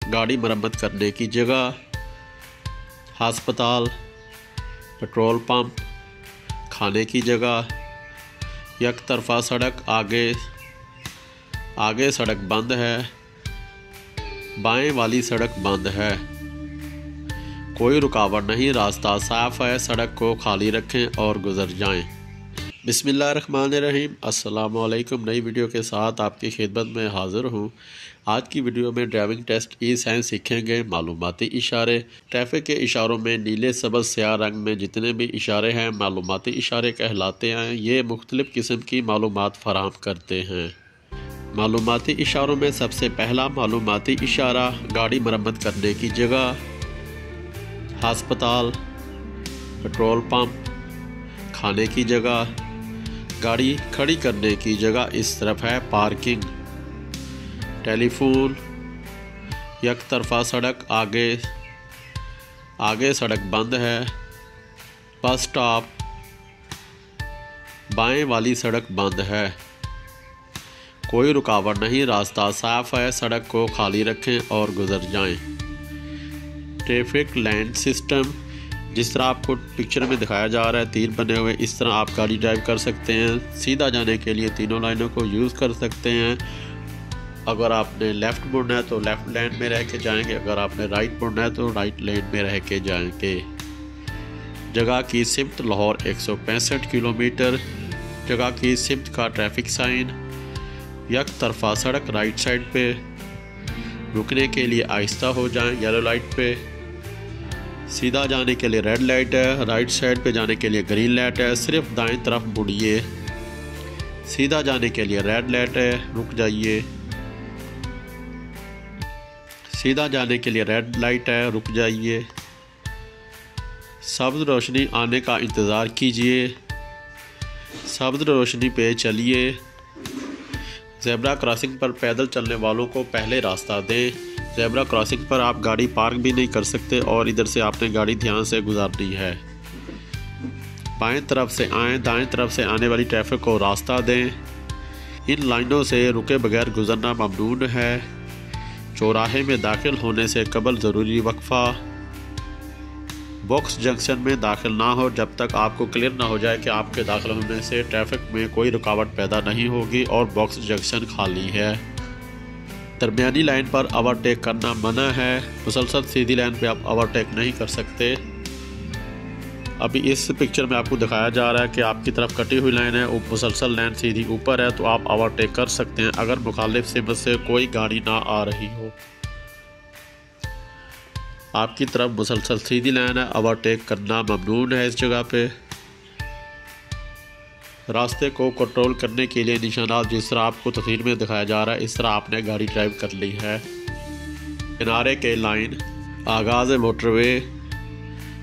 गाड़ी मरम्मत करने की जगह, अस्पताल, पेट्रोल पंप, खाने की जगह, एक तरफा सड़क, आगे सड़क बंद है, बाएं वाली सड़क बंद है, कोई रुकावट नहीं, रास्ता साफ है, सड़क को खाली रखें और गुजर जाएं। बिस्मिल्लाहिर्रहमानिर्रहीम। अस्सलामु अलैकुम। नई वीडियो के साथ आपकी खिदमत में हाज़िर हूँ। आज की वीडियो में ड्राइविंग टेस्ट ई साइंस सीखेंगे। मालूमाती इशारे। ट्रैफिक के इशारों में नीले, सब्ज़, स्याह रंग में जितने भी इशारे हैं मालूमाती इशारे कहलाते हैं। ये मुख्तलिफ़ किस्म की मालूमात फराहम करते हैं। मालूमाती इशारों में सबसे पहला मालूमाती इशारा गाड़ी मरम्मत करने की जगह, अस्पताल, पेट्रोल पंप, खाने की जगह, गाड़ी खड़ी करने की जगह इस तरफ है पार्किंग, टेलीफोन, एक तरफा सड़क, आगे सड़क बंद है, बस स्टॉप, बाएं वाली सड़क बंद है, कोई रुकावट नहीं, रास्ता साफ है, सड़क को खाली रखें और गुजर जाएं। ट्रैफिक लाइन सिस्टम, जिस तरह आपको पिक्चर में दिखाया जा रहा है, तीन बने हुए, इस तरह आप गाड़ी ड्राइव कर सकते हैं। सीधा जाने के लिए तीनों लाइनों को यूज़ कर सकते हैं। अगर आपने लेफ़्ट मुड़ना है तो लेफ़्ट लेन में रह के जाएंगे, अगर आपने राइट मुड़ना है तो राइट लेन में रह के जाएंगे। जगह की सिमत लाहौर 165 किलोमीटर। जगह की सिमत का ट्रैफिक साइन, एक तरफा सड़क राइट साइड पे, रुकने के लिए आहिस्ता हो जाएं, येलो लाइट पे। सीधा जाने के लिए रेड लाइट है, राइट साइड पे जाने के लिए ग्रीन लाइट है, सिर्फ दाएं तरफ मुड़िए। सीधा जाने के लिए रेड लाइट है, रुक जाइए। सीधा जाने के लिए रेड लाइट है, रुक जाइए। सब्ज़ रोशनी आने का इंतज़ार कीजिए, सब्ज़ रोशनी पे चलिए। ज़ेब्रा क्रॉसिंग पर पैदल चलने वालों को पहले रास्ता दें। ज़ेब्रा क्रॉसिंग पर आप गाड़ी पार्क भी नहीं कर सकते और इधर से आपने गाड़ी ध्यान से गुजारनी है। बाएं तरफ से आएँ, दाएं तरफ से आने वाली ट्रैफिक को रास्ता दें। इन लाइनों से रुके बगैर गुजरना ममनून है। चौराहे में दाखिल होने से कबल ज़रूरी वक्फ़ा। बॉक्स जंक्शन में दाखिल ना हो जब तक आपको क्लियर ना हो जाए कि आपके दाखिल होने से ट्रैफिक में कोई रुकावट पैदा नहीं होगी और बॉक्स जंक्शन खाली है। दरमियानी लाइन पर ओवरटेक करना मना है। मुसलसल सीधी लाइन पे आप ओवरटेक नहीं कर सकते। अभी इस पिक्चर में आपको दिखाया जा रहा है कि आपकी तरफ कटी हुई लाइन है, मुसलसल लाइन सीधी ऊपर है, तो आप ओवरटेक कर सकते हैं अगर मुखालिफ सिमत से कोई गाड़ी ना आ रही हो। आपकी तरफ मुसलसल सीधी लाइन है, ओवरटेक करना ममनून है। इस जगह पे रास्ते को कंट्रोल करने के लिए निशानात जिस तरह आपको तस्वीर में दिखाया जा रहा है, इस तरह आपने गाड़ी ड्राइव कर ली है। किनारे के लाइन, आगाज़ मोटरवे,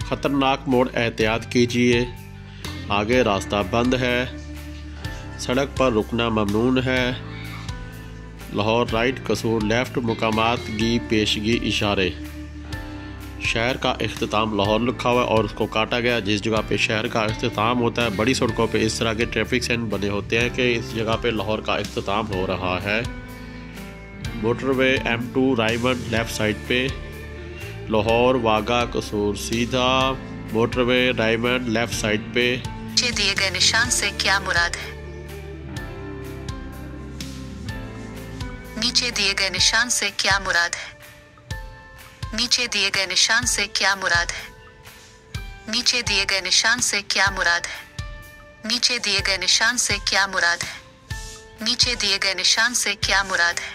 ख़तरनाक मोड़, एहतियात कीजिए। आगे रास्ता बंद है, सड़क पर रुकना ममनून है। लाहौर राइट, कसूर लेफ़्ट, मुकामात की पेशगी इशारे। शहर का इख्तिताम लाहौर लिखा हुआ है और उसको काटा गया। जिस जगह पे शहर का इख्तिताम होता है, बड़ी सड़कों पे इस तरह के ट्रैफिक साइन बने होते हैं कि इस जगह पे लाहौर का इख्तिताम हो रहा है। Motorway M2 Raymond left side पे, लाहौर वागा कसूर सीधा। मोटरवे रायमंड लेफ़्ट साइड पे। नीचे दिए गए निशान से क्या मुराद है? नीचे दिए गए निशान से क्या मुराद है? नीचे दिए गए निशान से क्या मुराद है? नीचे दिए गए निशान से क्या मुराद है? नीचे दिए गए निशान से क्या मुराद है? नीचे दिए गए निशान से क्या मुराद है?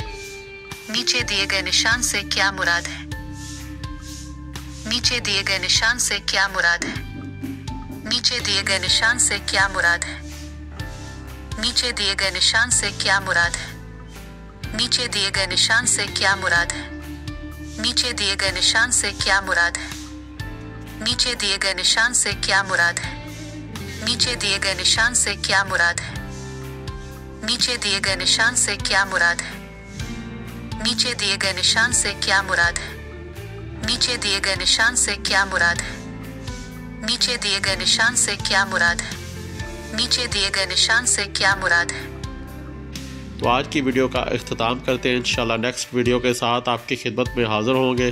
नीचे दिए गए निशान से क्या मुराद है? नीचे दिए गए निशान से क्या मुराद है? नीचे दिए गए निशान से क्या मुराद है? नीचे दिए गए निशान से क्या मुराद है? नीचे दिए गए निशान से क्या मुराद है? नीचे दिए गए निशान से क्या मुराद है? नीचे दिए गए निशान से क्या मुराद है? नीचे दिए गए निशान से क्या मुराद है? नीचे दिए गए निशान से क्या मुराद है? नीचे दिए गए निशान से क्या मुराद है? नीचे दिए गए निशान से क्या मुराद है? नीचे दिए गए निशान से क्या मुराद है? नीचे दिए गए निशान से क्या मुराद है? तो आज की वीडियो का इख्तिताम करते हैं। इंशाल्लाह नेक्स्ट वीडियो के साथ आपकी खिदमत में हाज़िर होंगे।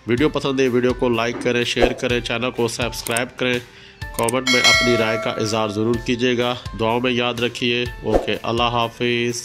वीडियो पसंद है वीडियो को लाइक करें, शेयर करें, चैनल को सब्सक्राइब करें, कमेंट में अपनी राय का इज़हार ज़रूर कीजिएगा। दुआओं में याद रखिए। ओके, अल्लाह हाफिज़।